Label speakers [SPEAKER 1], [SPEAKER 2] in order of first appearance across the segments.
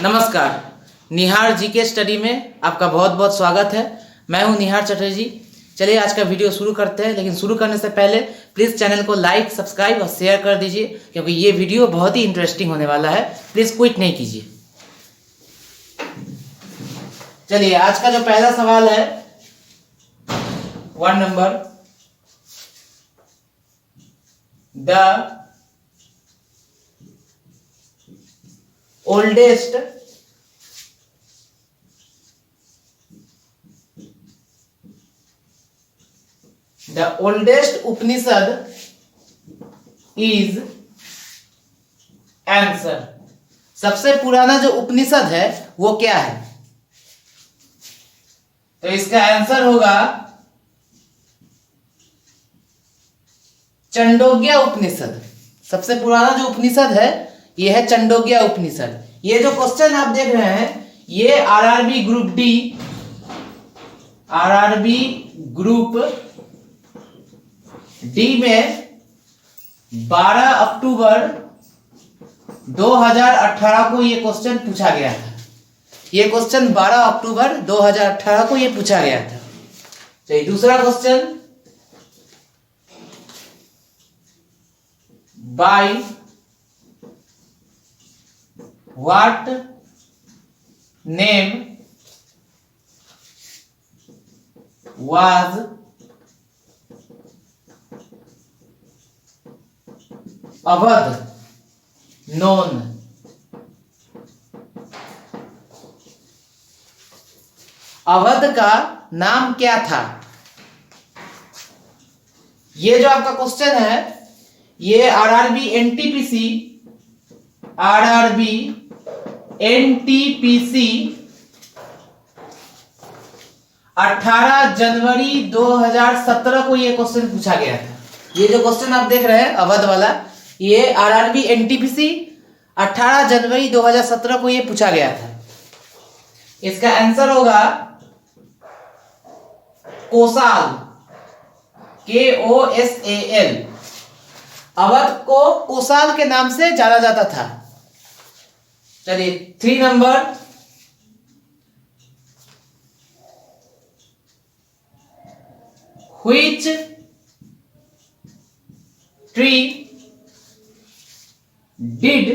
[SPEAKER 1] नमस्कार। निहार GK study में आपका बहुत बहुत स्वागत है। मैं हूं निहार चटर्जी। चलिए आज का वीडियो शुरू करते हैं, लेकिन शुरू करने से पहले प्लीज़ चैनल को लाइक, सब्सक्राइब और शेयर कर दीजिए, क्योंकि ये वीडियो बहुत ही इंटरेस्टिंग होने वाला है। प्लीज़ क्विट नहीं कीजिए। चलिए आज का जो पहला सवाल है 1 number, the oldest Upanishad is answer. सबसे पुराना जो उपनिषद है वो क्या है? तो इसका आंसर होगा चंडोग्या उपनिषद। सबसे पुराना जो उपनिषद है ये है चंडोग्या उपनिषद। ये जो क्वेश्चन आप देख रहे हैं ये आरआरबी ग्रुप डी में 12 अक्टूबर 2018 को ये क्वेश्चन पूछा गया था। ये क्वेश्चन 12 अक्टूबर 2018 को ये पूछा गया था। चलिए दूसरा question, by what name was Awadh known? Awadh का नाम क्या था? ये जो आपका क्वेश्चन है ये आरआरबी एनटीपीसी 18 जनवरी 2017 को ये क्वेश्चन पूछा गया था। ये जो क्वेश्चन आप देख रहे हैं अवध वाला, ये आरआरबी एनटीपीसी 18 जनवरी 2017 को ये पूछा गया था। इसका आंसर होगा कोसाल, KOSAL। अवध को कोसाल के नाम से जाना जाता था। चलिए 3 number, which tree did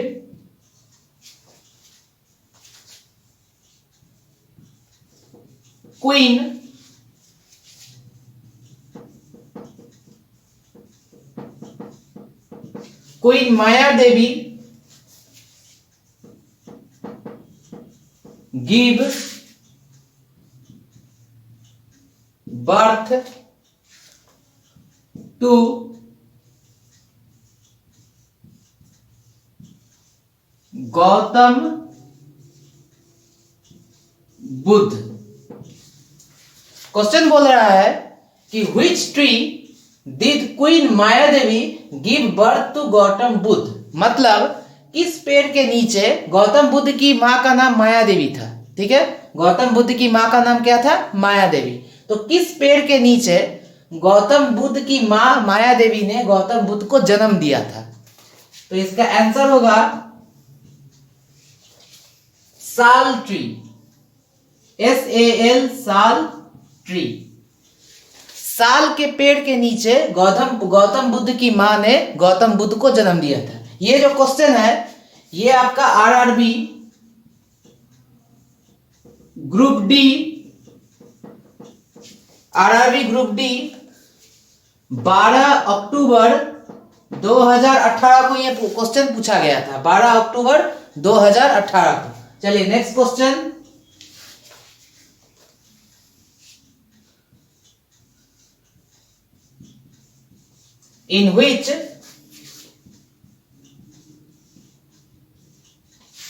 [SPEAKER 1] queen Maya Devi give birth to Gautam Buddha? Question बोल रहा है कि which tree did queen Maya Devi give birth to Gautam Buddha. मतलब किस पेड़ के नीचे गौतम बुद्ध की मां का नाम माया देवी था। ठीक है, गौतम बुद्ध की मां का नाम क्या था? माया देवी। तो किस पेड़ के नीचे गौतम बुद्ध की मां माया देवी ने गौतम बुद्ध को जन्म दिया था? तो इसका आंसर होगा साल ट्री, SAL, साल ट्री। साल के पेड़ के नीचे गौतम बुद्ध की मां ने गौतम बुद्ध को जन्म दिया था। ये जो क्वेश्चन है ये आपका आरआरबी ग्रुप डी 12 अक्टूबर 2018 को ये क्वेश्चन पूछा गया था। 12 अक्टूबर 2018 को। चलिए next question, in which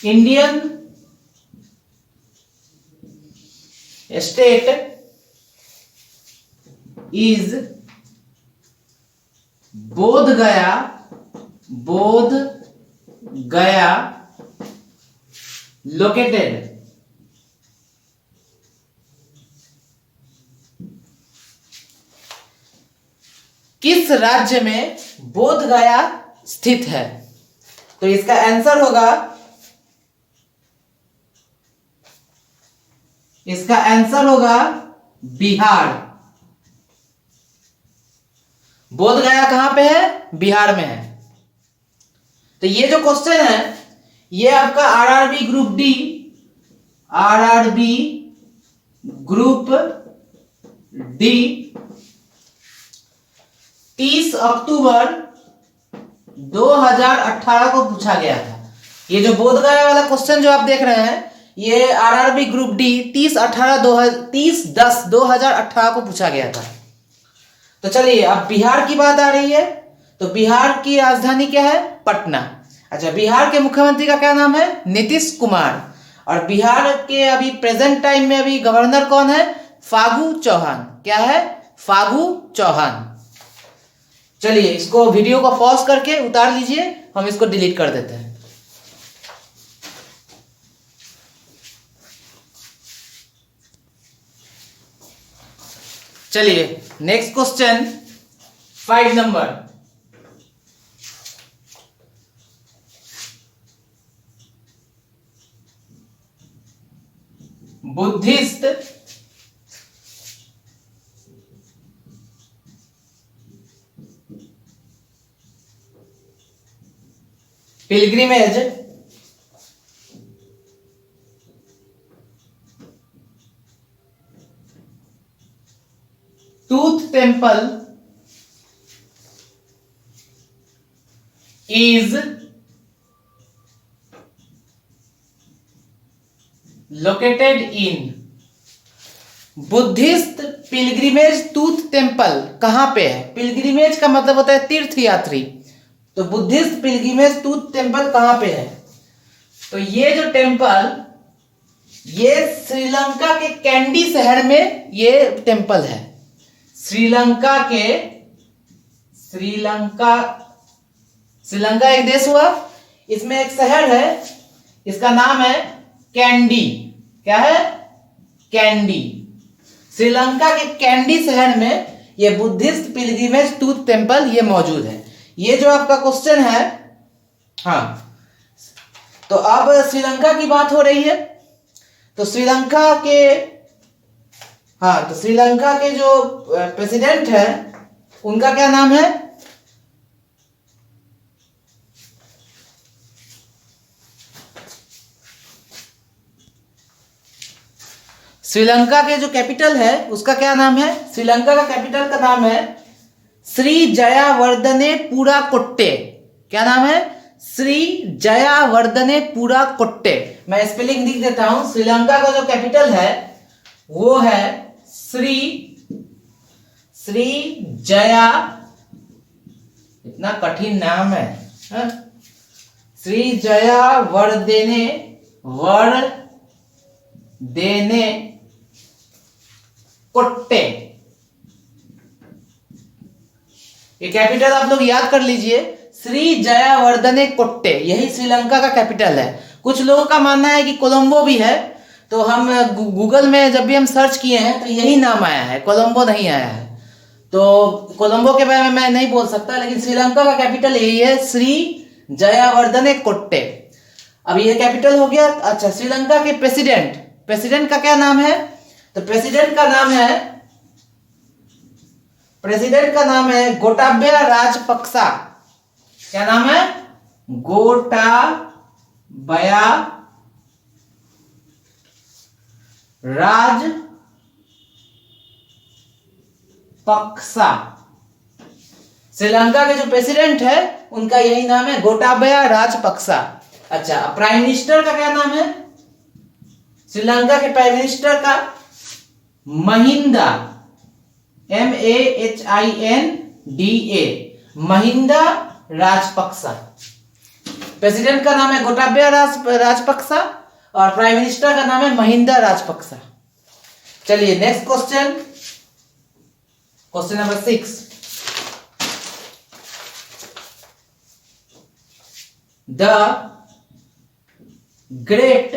[SPEAKER 1] Indian state is बोध गया located? किस राज्य में बोध गया स्थित है? तो इसका आंसर होगा इसका आंसर होगा बिहार। बोध गया कहां पे है? बिहार में है। तो ये जो क्वेश्चन है ये आपका RRB group D, RRB group D 30 अक्टूबर 2018 को पूछा गया था। ये जो बोध गया वाला क्वेश्चन जो आप देख रहे हैं ये आरआरबी ग्रुप डी 30/10/2018 को पूछा गया था। तो चलिए अब बिहार की बात आ रही है। तो बिहार की राजधानी क्या है? पटना। अच्छा, बिहार के मुख्यमंत्री का क्या नाम है? नीतीश कुमार। और बिहार के अभी प्रेजेंट टाइम में अभी गवर्नर कौन है? फागू चौहान। क्या है? फागू चौहान। चलिए इसको वीडियो को पॉज करके उतार लीजिए, हम इसको डिलीट कर देते हैं। चलिए next question 5 number. Buddhist pilgrimage tooth temple is located in। Buddhist pilgrimage tooth temple कहां पे है? पिलग्रिमेज का मतलब होता है तीर्थ यात्री। तो बुद्धिस्ट पिलग्रिमेज टूथ टेम्पल कहां पे है? तो ये जो टेम्पल ये श्रीलंका के कैंडी शहर में ये टेम्पल है। श्रीलंका एक देश हुआ, इसमें एक शहर है, इसका नाम है कैंडी। क्या है? कैंडी। श्रीलंका के कैंडी शहर में ये बुद्धिस्ट पिलग्रिमेज टूथ टेम्पल ये मौजूद है। ये जो आपका क्वेश्चन है, हाँ, तो अब श्रीलंका की बात हो रही है। तो श्रीलंका के जो प्रेसिडेंट है उनका क्या नाम है? श्रीलंका के जो कैपिटल है उसका क्या नाम है? श्रीलंका का कैपिटल का नाम है श्री जयावर्धने पुराकोट्टे। क्या नाम है? श्री जयावर्धने पुराकोट्टे। मैं स्पेलिंग लिख देता हूं। श्रीलंका का जो कैपिटल है वो है श्री जया, इतना कठिन नाम है, श्री जयावर्धने कोट्टे। ये कैपिटल आप लोग याद कर लीजिए, श्री जयावर्धने कोट्टे, यही श्रीलंका का कैपिटल है। कुछ लोगों का मानना है कि कोलंबो भी है, तो हम गूगल में जब भी हम सर्च किए हैं तो यही नाम आया है, कोलंबो नहीं आया है। तो कोलंबो के बारे में मैं नहीं बोल सकता, लेकिन श्रीलंका का कैपिटल यही है, श्री जयावर्धने कोट्टे। अब ये कैपिटल हो गया। अच्छा, श्रीलंका के प्रेसिडेंट का क्या नाम है? तो प्रेसिडेंट का नाम है गोटाबया राजपक्सा। क्या नाम है? गोटाबया राजपक्सा। श्रीलंका के जो प्रेसिडेंट है उनका यही नाम है, गोटाबया राजपक्सा। अच्छा, प्राइम मिनिस्टर का क्या नाम है? श्रीलंका के प्राइम मिनिस्टर का महिंदा, MAHINDA, महिंदा राजपक्सा। प्रेसिडेंट का नाम है गोटाबया राजपक्सा और प्राइम मिनिस्टर का नाम है महिंदा राजपक्सा। चलिए next question number 6। The great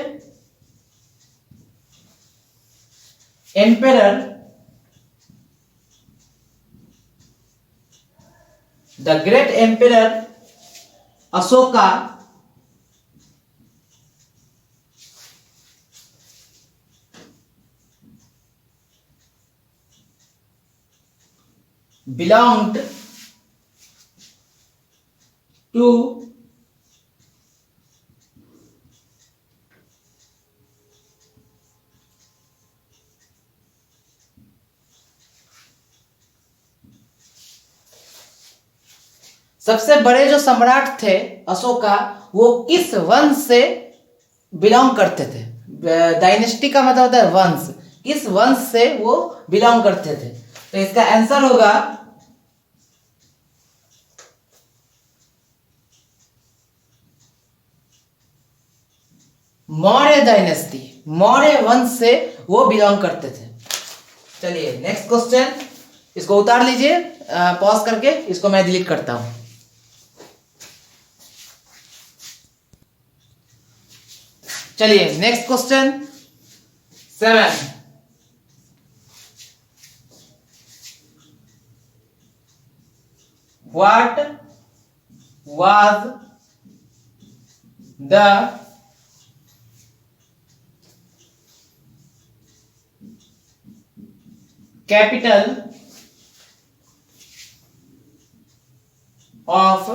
[SPEAKER 1] emperor Ashoka belonged to सबसे बड़े जो सम्राट थे अशोका, वो किस वंश से बिलोंग करते थे? डायनेस्टी का मतलब होता है वंश, किस वंश से वो बिलोंग करते थे? तो इसका आंसर होगा मौर्य डायनेस्टी, मौर्य वंश से वो बिलोंग करते थे। चलिए नेक्स्ट क्वेश्चन, इसको उतार लीजिए पॉज करके, इसको मैं डिलीट करता हूं। चलिए next question 7, what was the capital of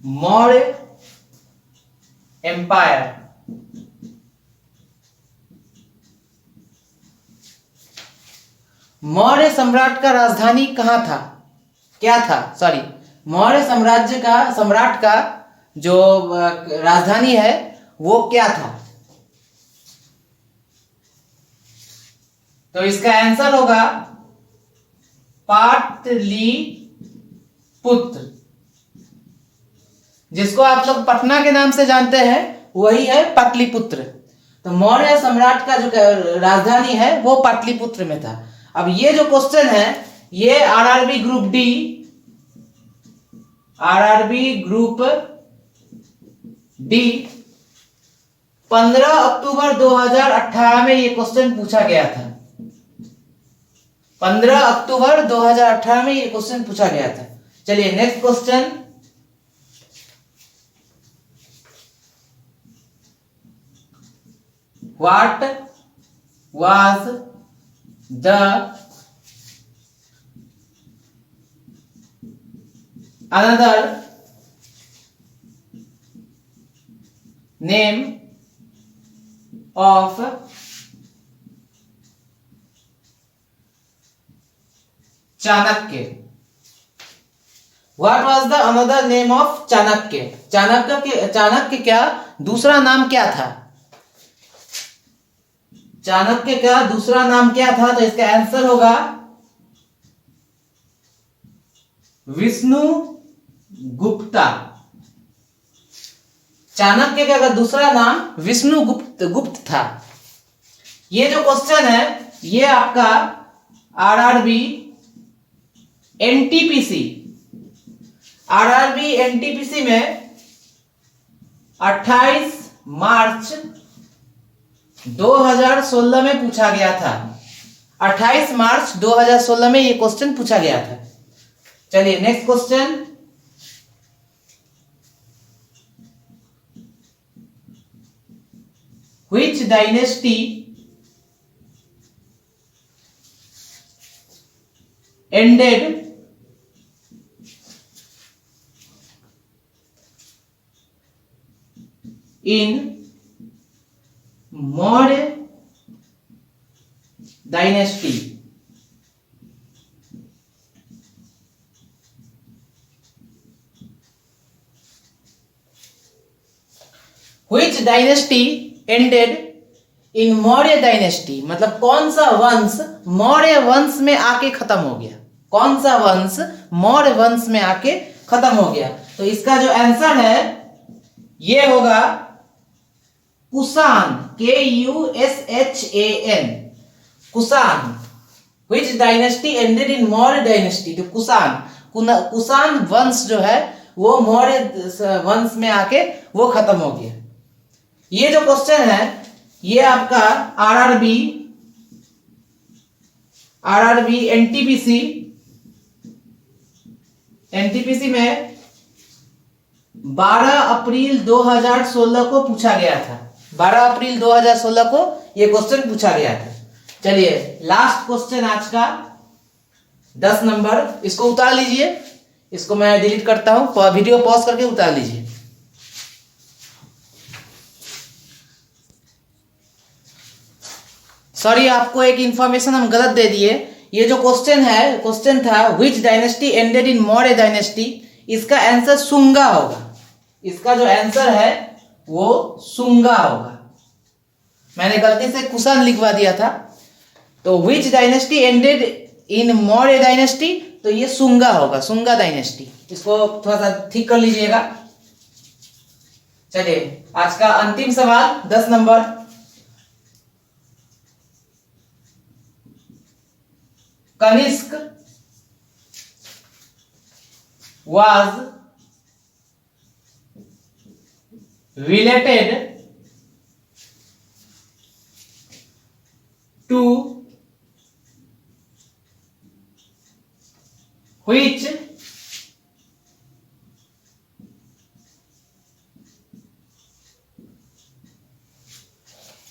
[SPEAKER 1] Maurya empire? Maurya सम्राट का राजधानी कहां था, क्या था? सॉरी, मौर्य साम्राज्य का सम्राट का जो राजधानी है वो क्या था? तो इसका आंसर होगा पाटलिपुत्र, जिसको आप लोग पटना के नाम से जानते हैं, वही है पाटलिपुत्र। तो मौर्य सम्राट का जो राजधानी है वो पाटलिपुत्र में था। अब ये जो क्वेश्चन है ये RRB group D, RRB group D 15 अक्टूबर 2018 में ये क्वेश्चन पूछा गया था। 15 अक्टूबर 2018 में ये क्वेश्चन पूछा गया था। चलिए next question, what was the another name of Chanakya? What was the another name of Chanakya? Chanakya क्या दूसरा नाम क्या था? चाणक्य का दूसरा नाम क्या था? तो इसका आंसर होगा विष्णुगुप्ता। चाणक्य का दूसरा नाम विष्णुगुप्त था। ये जो क्वेश्चन है ये आपका आरआरबी एनटीपीसी में 28 मार्च 2016 में पूछा गया था। 28 मार्च 2016 में ये क्वेश्चन पूछा गया था। चलिए next question, which dynasty ended in Maurya dynasty? Which dynasty ended in Maurya dynasty? मतलब कौन सा वंश मौर्य वंश में आके खत्म हो गया? कौन सा वंश मौर्य वंश में आके खत्म हो गया? तो इसका जो आंसर है ये होगा Kushan, KUSHAN, Kushan. Which dynasty ended in Maurya dynasty? तो कुषाण वंश जो है वो मौर्य वंश में आके वो खत्म हो गया। ये जो क्वेश्चन है ये आपका आरआरबी एनटीपीसी में 12 अप्रैल 2016 को पूछा गया था। 12 अप्रैल 2016 को ये क्वेश्चन पूछा गया था। चलिए लास्ट क्वेश्चन आज का 10 नंबर, इसको उतार लीजिए, इसको मैं डिलीट करता हूं, वीडियो पॉज करके उतार लीजिए। सॉरी, आपको एक इंफॉर्मेशन हम गलत दे दिए। ये जो क्वेश्चन था विच dynasty ended in Maurya dynasty, इसका आंसर सुंगा होगा। इसका जो आंसर है वो सुंगा होगा। मैंने गलती से कुषाण लिखवा दिया था, तो विच dynasty ended in Maurya dynasty, तो ये सुंगा होगा, सुंगा डायनेस्टी। इसको थोड़ा सा ठीक कर लीजिएगा। चलिए आज का अंतिम सवाल 10 number, Kanishka was related to which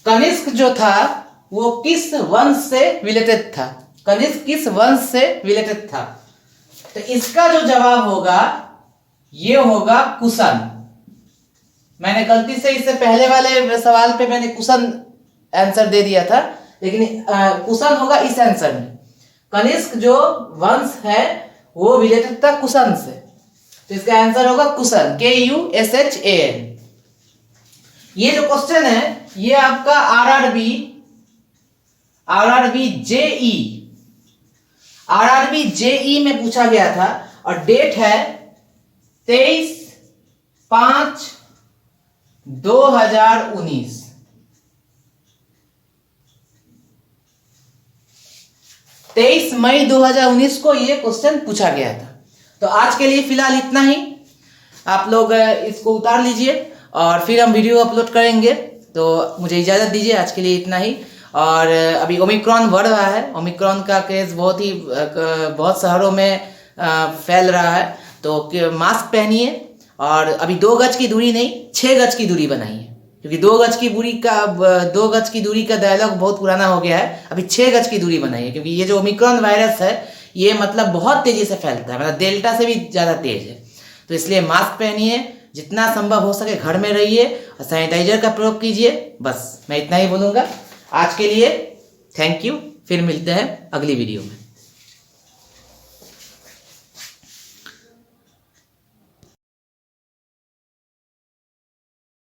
[SPEAKER 1] Kanishka जो था वो किस वंश से रिलेटेड था, कनिष्क किस वंश से रिलेटेड था? तो इसका जो जवाब होगा ये होगा कुषाण। मैंने गलती से इससे पहले वाले सवाल पे मैंने कुषाण आंसर दे दिया था, लेकिन कुषाण होगा इस आंसर में। कनिष्क जो वंश है वो रिलेटेड था कुषाण से, तो इसका आंसर होगा कुषाण, KUSHAN। ये जो क्वेश्चन है ये आपका RRB JE में पूछा गया था, और डेट है 23/5/2019। 23 मई 2019 को ये क्वेश्चन पूछा गया था। तो आज के लिए फिलहाल इतना ही, आप लोग इसको उतार लीजिए और फिर हम वीडियो अपलोड करेंगे। तो मुझे इजाज़त दीजिए, आज के लिए इतना ही। और अभी ओमिक्रॉन बढ़ रहा है, ओमिक्रॉन का केस बहुत शहरों में फैल रहा है, तो मास्क पहनिए और अभी 2 गज की दूरी नहीं 6 गज की दूरी बनाइए, क्योंकि 2 गज की दूरी का डायलॉग बहुत पुराना हो गया है। अभी 6 गज की दूरी बनाइए, क्योंकि ये जो ओमिक्रॉन वायरस है ये मतलब बहुत तेजी से फैलता है, मतलब डेल्टा से भी ज़्यादा तेज है। तो इसलिए मास्क पहनिए, जितना संभव हो सके घर में रहिए और सैनिटाइजर का प्रयोग कीजिए। बस मैं इतना ही बोलूँगा आज के लिए। थैंक यू, फिर मिलते हैं अगली वीडियो में।